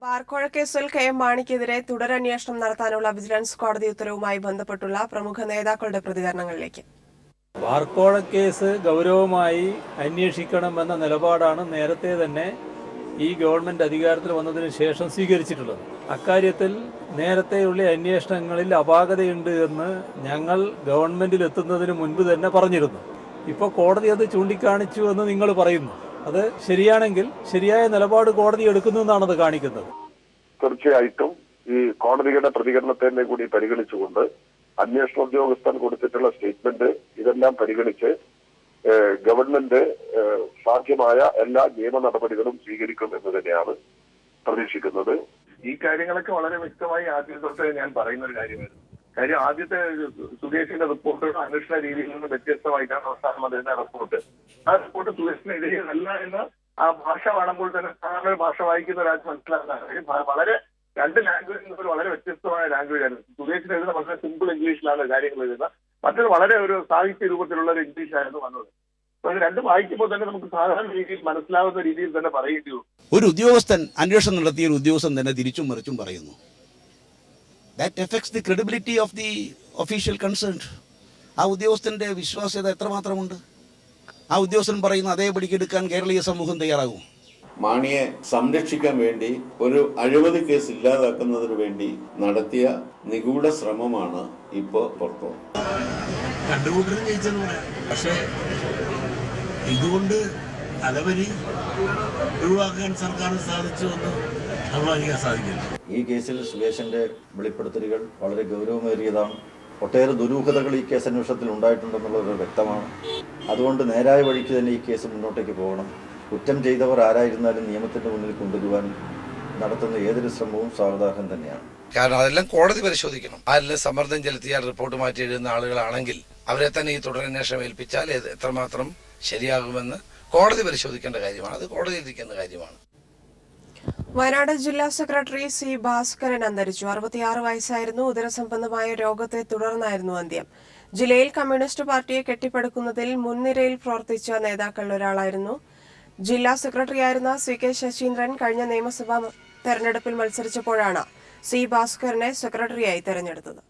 ബാർക്കോഴ കേസിൽ കെ.എം. മാണിക്കെതിരെ തുടരന്വേഷണം നടത്താനുള്ള വിജിലൻസ് കോടതി ഉത്തരവുമായി ബന്ധപ്പെട്ടുള്ള പ്രമുഖ നേതാക്കളുടെ പ്രതികരണങ്ങളിലേക്ക്. ബാർക്കോഴ കേസ് ഗൗരവമായി അന്വേഷിക്കണമെന്ന നിലപാടാണ് നേരത്തെ തന്നെ ഈ ഗവൺമെന്റ് അധികാരത്തിൽ വന്നതിന് ശേഷം സ്വീകരിച്ചിട്ടുള്ളത്. അക്കാര്യത്തിൽ നേരത്തെയുള്ള അന്വേഷണങ്ങളിൽ അപാകതയുണ്ട് എന്ന് ഞങ്ങൾ ഗവൺമെന്റിൽ എത്തുന്നതിന് മുൻപ് തന്നെ പറഞ്ഞിരുന്നു. ഇപ്പോൾ കോടതി അത് ചൂണ്ടിക്കാണിച്ചു എന്ന് നിങ്ങൾ പറയുന്നു. അത് ശരിയാണെങ്കിൽ ശരിയായ നിലപാട് കോടതി എടുക്കുന്നു എന്നാണത് കാണിക്കുന്നത്. തീർച്ചയായിട്ടും ഈ കോടതിയുടെ പ്രതികരണത്തെ കൂടി പരിഗണിച്ചുകൊണ്ട് അന്വേഷണ ഉദ്യോഗസ്ഥൻ കൊടുത്തിട്ടുള്ള സ്റ്റേറ്റ്മെന്റ് ഇതെല്ലാം പരിഗണിച്ച് ഗവൺമെന്റ് സാധ്യമായ എല്ലാ നിയമ നടപടികളും സ്വീകരിക്കും എന്ന് തന്നെയാണ് പ്രതീക്ഷിക്കുന്നത്. ഈ കാര്യങ്ങളൊക്കെ വളരെ വ്യക്തമായി ആദ്യം തൊട്ട് ഞാൻ പറയുന്ന ഒരു കാര്യമായിരുന്നു. കാര്യം ആദ്യത്തെ സുകേഷിന്റെ റിപ്പോർട്ട് അന്വേഷണ രീതിയിൽ നിന്ന് വ്യത്യസ്തമായിട്ടാണ് അവസാനം വരുന്ന റിപ്പോർട്ട്. ആ റിപ്പോർട്ട് സുകേഷിനെതിരെ അല്ല എന്ന് ആ ഭാഷ കാണുമ്പോൾ തന്നെ സാധാരണ ഭാഷ വായിക്കുന്ന ഒരാൾക്ക് മനസ്സിലാകുന്നതാണ്. വളരെ രണ്ട് ലാംഗ്വേജിൽ നിന്ന് വളരെ വ്യത്യസ്തമായ ലാംഗ്വേജ് ആയിരുന്നു. സുകേഷിന് എഴുതുന്ന വളരെ സിമ്പിൾ ഇംഗ്ലീഷിലാണ് കാര്യങ്ങൾ എഴുതുന്നത്. മറ്റൊരു വളരെ ഒരു സാഹിത്യ രൂപത്തിലുള്ള ഒരു ഇംഗ്ലീഷായിരുന്നു വന്നത്. അപ്പൊ ഇത് രണ്ടും വായിക്കുമ്പോൾ തന്നെ നമുക്ക് സാധാരണ രീതിയിൽ മനസ്സിലാവുന്ന രീതിയിൽ തന്നെ പറയേണ്ടി വരും. ഒരു ഉദ്യോഗസ്ഥൻ അന്വേഷണം നടത്തിയ ഒരു ഉദ്യോഗസ്ഥൻ തന്നെ തിരിച്ചും മറിച്ചും പറയുന്നു. That affects the credibility of the official concerned. ആ ഉദ്യോഗസ്ഥന്റെ വിശ്വാസ്യത എത്രമാത്രമുണ്ട്? ആ ഉദ്യോഗസ്ഥൻ പറയുന്ന അതേപടിക്ക് എടുക്കാൻ കേരളീയ സമൂഹം തയ്യാറാകും. മാണിയെ സംരക്ഷിക്കാൻ വേണ്ടി ഒരു അഴിമതി കേസ് ഇല്ലാതാക്കുന്നതിന് വേണ്ടി നടത്തിയ നിഗൂഢ ശ്രമമാണ് ഇപ്പോ പുറത്തു. കണ്ടുകൂട്ടലും ജയിച്ചെന്ന് പറയാം. പക്ഷേ ഇതുകൊണ്ട് തലവരി ഒഴിവാക്കാൻ സർക്കാരിന് സാധിച്ചു എന്ന് അനുമാനിക്കാൻ സാധിക്കില്ല. ഈ കേസിൽ സുകേഷിന്റെ വെളിപ്പെടുത്തലുകൾ വളരെ ഗൗരവമേറിയതാണ്. ഒട്ടേറെ ദുരൂഹതകൾ ഈ കേസ് അന്വേഷണത്തിൽ ഉണ്ടായിട്ടുണ്ടെന്നുള്ളത് വ്യക്തമാണ്. അതുകൊണ്ട് നേരായ വഴിക്ക് തന്നെ ഈ കേസ് മുന്നോട്ടേക്ക് പോകണം. കുറ്റം ചെയ്തവർ ആരായിരുന്നാലും നിയമത്തിന്റെ മുന്നിൽ കൊണ്ടുവരുവാൻ നടത്തുന്ന ഏതൊരു ശ്രമവും സ്വാഗതാർഹം തന്നെയാണ്. കാരണം അതെല്ലാം കോടതി പരിശോധിക്കണം. ആരെല്ലാം സമ്മർദ്ദം ചെലുത്തിയാൽ റിപ്പോർട്ട് മാറ്റി എഴുതുന്ന ആളുകളാണെങ്കിൽ അവരെ തന്നെ ഈ തുടരന്വേഷണം ഏൽപ്പിച്ചാൽ എത്രമാത്രം ശരിയാകുമെന്ന് കോടതി പരിശോധിക്കേണ്ട കാര്യമാണ്. അത് കോടതിയിൽ ഇരിക്കുന്ന കാര്യമാണ്. വയനാട് ജില്ലാ സെക്രട്ടറി സി ഭാസ്കരൻ അന്തരിച്ചു. 66 വയസ്സായിരുന്നു. ഉദരസംബന്ധമായ രോഗത്തെ തുടർന്നായിരുന്നു അന്ത്യം. ജില്ലയിൽ കമ്മ്യൂണിസ്റ്റ് പാർട്ടിയെ കെട്ടിപ്പടുക്കുന്നതിൽ മുൻനിരയിൽ പ്രവർത്തിച്ച നേതാക്കളിൽ ഒരാളായിരുന്നു. ജില്ലാ സെക്രട്ടറിയായിരുന്ന CK ശശീന്ദ്രൻ കഴിഞ്ഞ നിയമസഭാ തെരഞ്ഞെടുപ്പിൽ മത്സരിച്ചപ്പോഴാണ് സി ഭാസ്കരനെ സെക്രട്ടറിയായി തെരഞ്ഞെടുത്തത്.